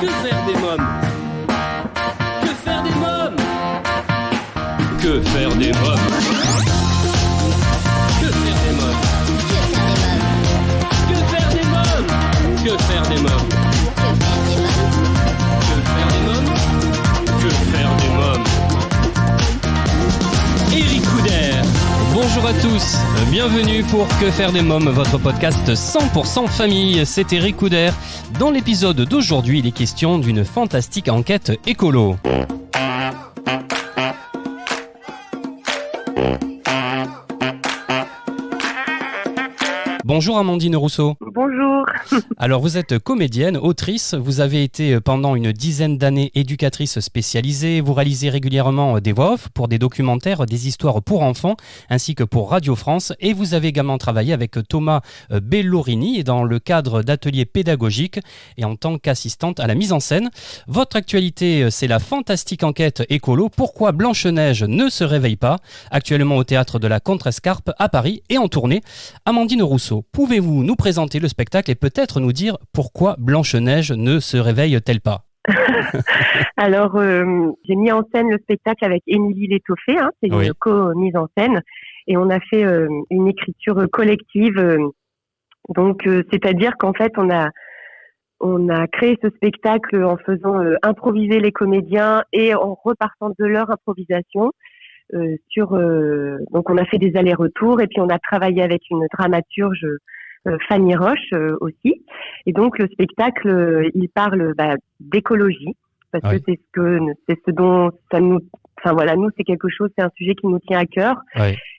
Que faire des mômes? Que faire des mômes? Que faire des mômes? Que faire des mômes? Que faire des mômes? Que faire des mômes? Que faire des mômes? Que faire des mômes? Eric Couder. Bonjour à tous, bienvenue pour Que faire des mômes, votre podcast 100% famille, c'est Eric Couder. Dans l'épisode d'aujourd'hui, il est question d'une fantastique enquête écolo. Bonjour Amandine Rousseau. Bonjour. Alors vous êtes comédienne, autrice, vous avez été pendant une dizaine d'années éducatrice spécialisée, vous réalisez régulièrement des voix off pour des documentaires, des histoires pour enfants, ainsi que pour Radio France, et vous avez également travaillé avec Thomas Bellorini dans le cadre d'ateliers pédagogiques et en tant qu'assistante à la mise en scène. Votre actualité, c'est la fantastique enquête écolo, pourquoi Blanche-Neige ne se réveille pas, actuellement au théâtre de la Contrescarpe à Paris et en tournée. Amandine Rousseau, pouvez-vous nous présenter le spectacle et peut-être nous dire pourquoi Blanche-Neige ne se réveille-t-elle pas? Alors, j'ai mis en scène le spectacle avec Émilie Létoffé, c'est une co-mise en scène, et on a fait une écriture collective. C'est-à-dire qu'en fait, on a créé ce spectacle en faisant improviser les comédiens et en repartant de leur improvisation. Donc on a fait des allers-retours et puis on a travaillé avec une dramaturge Fanny Roche aussi, et donc le spectacle il parle d'écologie parce que c'est ce dont ça nous, nous c'est quelque chose, c'est un sujet qui nous tient à cœur,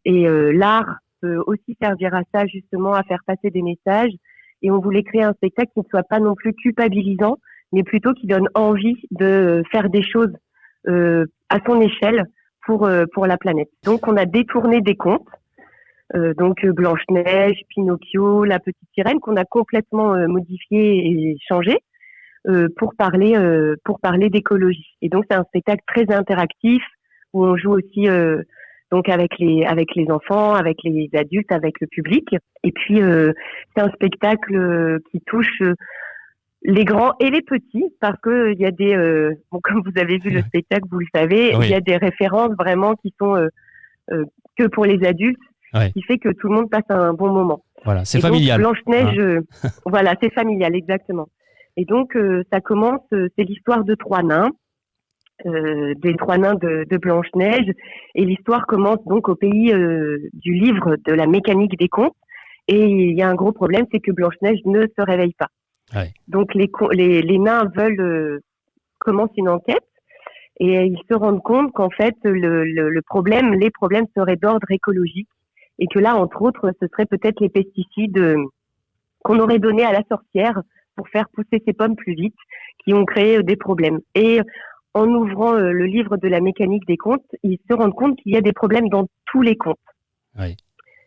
et l'art peut aussi servir à ça, justement, à faire passer des messages, et on voulait créer un spectacle qui ne soit pas non plus culpabilisant mais plutôt qui donne envie de faire des choses à son échelle pour la planète. Donc on a détourné des contes, donc Blanche-Neige, Pinocchio, La Petite Sirène, qu'on a complètement modifié et changé pour parler d'écologie. Et donc c'est un spectacle très interactif où on joue aussi donc avec les enfants, avec les adultes, avec le public. Et puis c'est un spectacle qui touche les grands et les petits, parce que il y a des comme vous avez vu le spectacle, vous le savez, il y a des références vraiment qui sont que pour les adultes, qui fait que tout le monde passe un bon moment. Voilà, c'est familial. Blanche-Neige, voilà, c'est familial, exactement. Et donc ça commence, c'est l'histoire de trois nains, des trois nains de Blanche-Neige, et l'histoire commence donc au pays du livre de la mécanique des contes. Et il y a un gros problème, c'est que Blanche-Neige ne se réveille pas. Donc les nains commencent une enquête et ils se rendent compte qu'en fait les problèmes seraient d'ordre écologique, et que là, entre autres, ce serait peut-être les pesticides qu'on aurait donnés à la sorcière pour faire pousser ses pommes plus vite, qui ont créé des problèmes. Et en ouvrant le livre de la mécanique des contes, ils se rendent compte qu'il y a des problèmes dans tous les contes,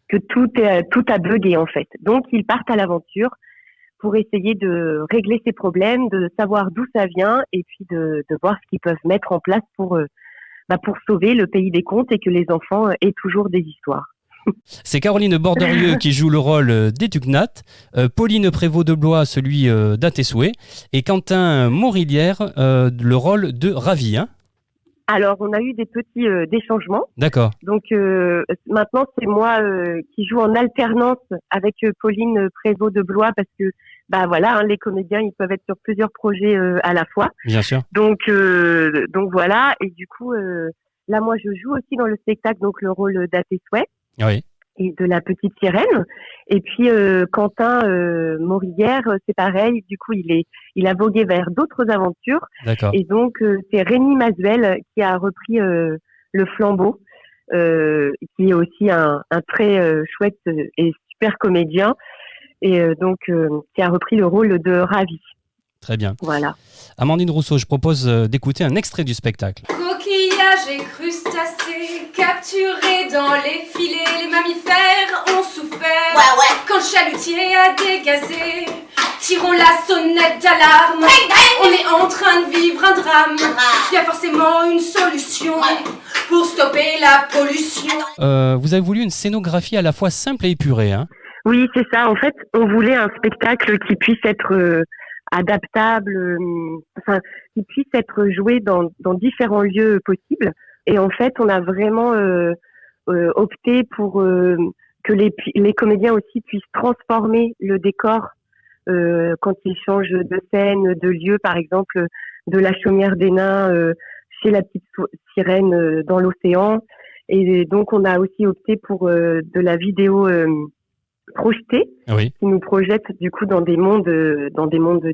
que tout a bugué en fait. Donc ils partent à l'aventure pour essayer de régler ces problèmes, de savoir d'où ça vient, et puis de voir ce qu'ils peuvent mettre en place pour sauver le pays des contes et que les enfants aient toujours des histoires. C'est Caroline Borderieux qui joue le rôle d'Etugnat, Pauline Prévost de Blois celui d'Atesoué, et Quentin Morilière le rôle de Ravi. Alors, on a eu des changements. D'accord. Donc, maintenant, c'est moi qui joue en alternance avec Pauline Prévost de Blois, parce que, les comédiens, ils peuvent être sur plusieurs projets à la fois. Bien sûr. Donc voilà. Et du coup, là, moi, je joue aussi dans le spectacle, donc, le rôle d'Atesoué. Et de La Petite Sirène. Et puis, Quentin Morilière, c'est pareil. Du coup, il a vogué vers d'autres aventures. D'accord. Et donc, c'est Rémi Mazuel qui a repris le flambeau, qui est aussi un très chouette et super comédien. Et qui a repris le rôle de Ravi. Très bien. Voilà. Amandine Rousseau, je propose d'écouter un extrait du spectacle. Coquillages et crustacés capturés dans les filets, les mammifères ont souffert. Quand le chalutier a dégazé, tirons la sonnette d'alarme. On est en train de vivre un drame. Il y a forcément une solution pour stopper la pollution. Vous avez voulu une scénographie à la fois simple et épurée, Oui, c'est ça. En fait, on voulait un spectacle qui puisse être adaptable, qui puisse être joué dans différents lieux possibles. Et en fait, on a vraiment opté pour que les comédiens aussi puissent transformer le décor quand ils changent de scène, de lieu, par exemple, de la Chaumière des Nains chez la petite sirène dans l'océan. Et donc, on a aussi opté pour de la vidéo projetée, qui nous projette du coup dans des mondes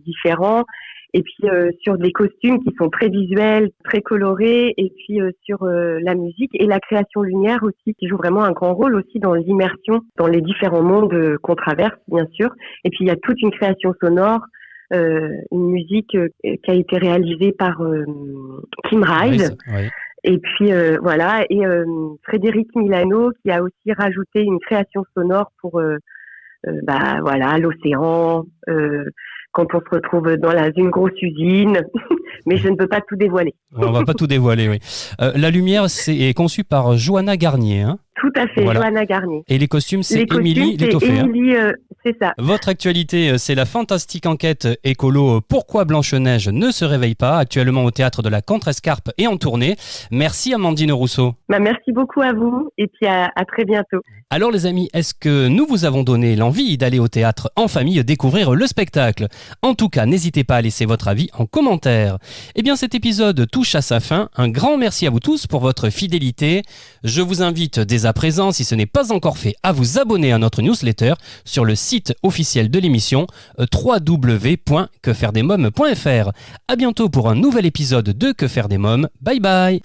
différents. Et puis sur des costumes qui sont très visuels, très colorés, et puis sur la musique et la création lumière aussi, qui joue vraiment un grand rôle aussi dans l'immersion dans les différents mondes qu'on traverse, bien sûr. Et puis il y a toute une création sonore, une musique qui a été réalisée par Kim Rise. Et puis voilà, et Frédéric Milano qui a aussi rajouté une création sonore pour voilà, l'océan, quand on se retrouve dans une grosse usine, mais je ne peux pas tout dévoiler. On va pas tout dévoiler, oui. La lumière est conçue par Johanna Garnier, hein. Tout à fait, voilà. Johanna Garnier. Et les costumes, c'est Émilie Létoffé. C'est ça. Votre actualité, c'est la fantastique enquête écolo « Pourquoi Blanche-Neige ne se réveille pas ?», actuellement au Théâtre de la Contrescarpe et en tournée. Merci Amandine Rousseau. Merci beaucoup à vous et puis à très bientôt. Alors les amis, est-ce que nous vous avons donné l'envie d'aller au théâtre en famille découvrir le spectacle ? En tout cas, n'hésitez pas à laisser votre avis en commentaire. Eh bien cet épisode touche à sa fin. Un grand merci à vous tous pour votre fidélité. Je vous invite dès à présent, si ce n'est pas encore fait, à vous abonner à notre newsletter sur le site officiel de l'émission www.quefairedesmoms.fr. À bientôt pour un nouvel épisode de Que faire des mômes. Bye bye.